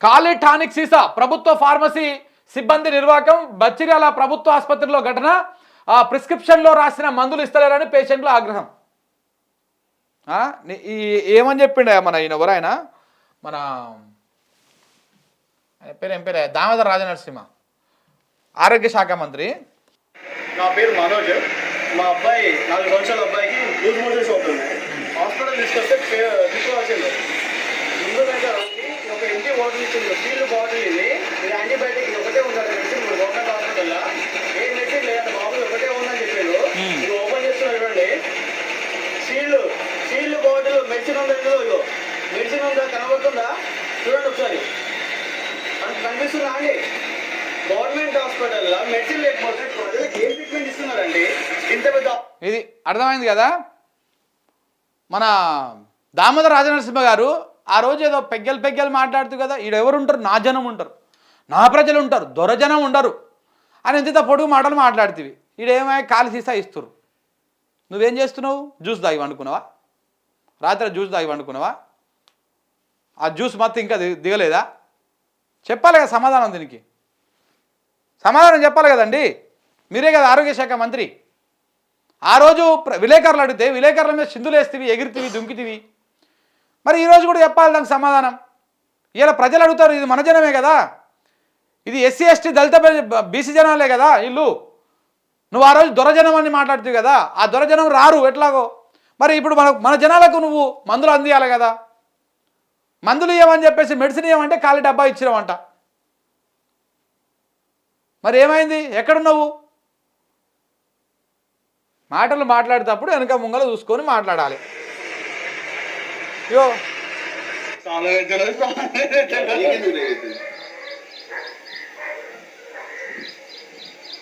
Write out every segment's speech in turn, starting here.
ఖాళీ టానిక్ సీసా ప్రభుత్వ ఫార్మసీ సిబ్బంది నిర్వాకం బచ్చిర్యాల ప్రభుత్వ ఆసుపత్రిలో ఘటన ప్రిస్క్రిప్షన్లో రాసిన మందులు ఇస్తలేరని పేషెంట్ల ఆగ్రహం. ఏమని చెప్పిండ మన ఈయన ఎవరైనా మన ఏం పేరే దామోదర్ రాజనరసింహ ఆరోగ్య శాఖ మంత్రి. నా పేరు మనోజ్. మా అబ్బాయి 4 సంవత్సరాల అబ్బాయికి లూజ్ మోషన్స్ అవుతున్నాయి. హాస్పిటల్ తీసుకొస్తే తీసుకోవాల్సింది ముందు ఒక ఎంటీ బాటిల్ ఇచ్చింది, స్టీల్ బాటిల్. ఇది యాంటీబయాటిక్ ఒకటే ఉండాలి మెడిసిన్ గవర్నమెంట్ హాస్పిటల్లో. ఏ మెడిసిన్ లేదా బాబు ఒకటే ఉందని చెప్పారు. ఇది ఓపెన్ చేస్తున్నారు చూడండి. స్టీల్ బాటిల్ మెడిసిన్ ఉందా, ఇందులో మెడిసిన్ ఉందా కనబడుతుందా చూడండి ఒకసారి. కనిపిస్తుందా అండి? గవర్నమెంట్ హాస్పిటల్లో మెడిసిన్ లేకపోతే ప్రజలకు ఏం ట్రీట్మెంట్ ఇస్తున్నారండి? ఇంత పెద్ద ఇది అర్థమైంది కదా. మన దామోదర్ రాజనరసింహ గారు ఆ రోజు ఏదో పెగ్గలు మాట్లాడుతూ కదా, ఈడెవరు ఉంటారు, నా జనం ఉంటారు, నా ప్రజలు ఉంటారు, దొరజనం ఉండరు అని ఎంత పొడుగు మాటలు మాట్లాడుతీవి. ఈడేమై కాలు సీసా ఇస్తురు. నువ్వేం చేస్తున్నావు? జ్యూస్ తాగి వండుకున్నావా? రాత్రి జ్యూస్ తాగి వండుకున్నావా? ఆ జ్యూస్ మొత్తం ఇంకా దిగలేదా? చెప్పాలి కదా సమాధానం. దీనికి సమాధానం చెప్పాలి కదండి. మీరే కదా ఆరోగ్య శాఖ మంత్రి. ఆ రోజు విలేకరులు అడిగితే విలేకరుల మీద చిందులు వేస్తేవి, ఎగిరితివి, దుంకితివి. మరి ఈరోజు కూడా చెప్పాలి దానికి సమాధానం. ఇలా ప్రజలు అడుగుతారు, ఇది మన జనమే కదా, ఇది ఎస్సీ ఎస్టీ దళిత బీసీ జనాలే కదా ఇల్లు. నువ్వు ఆ రోజు దొరజనం అని మాట్లాడుతావు కదా, ఆ దొరజనం రారు ఎట్లాగో. మరి ఇప్పుడు మన జనాలకు నువ్వు మందులు అందియాలి కదా. మందులు ఇవ్వమని చెప్పేసి మెడిసిన్ ఇవ్వమంటే ఖాళీ డబ్బా ఇచ్చినావంట. మరి ఏమైంది? ఎక్కడున్నావు? మాటలు మాట్లాడేటప్పుడు వెనక ముంగల చూసుకొని మాట్లాడాలి. యో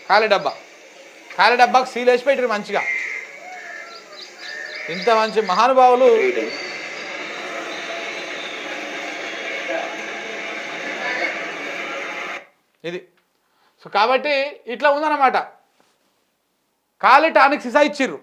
ఖాళీ డబ్బాకు సీల్ వేసి పెట్టారు మంచిగా. ఇంత మంచి మహానుభావులు ఇది. సో కాబట్టి ఇట్లా ఉందన్నమాట. ఖాళీ టానిక్ సీసా ఇచ్చిర్రు.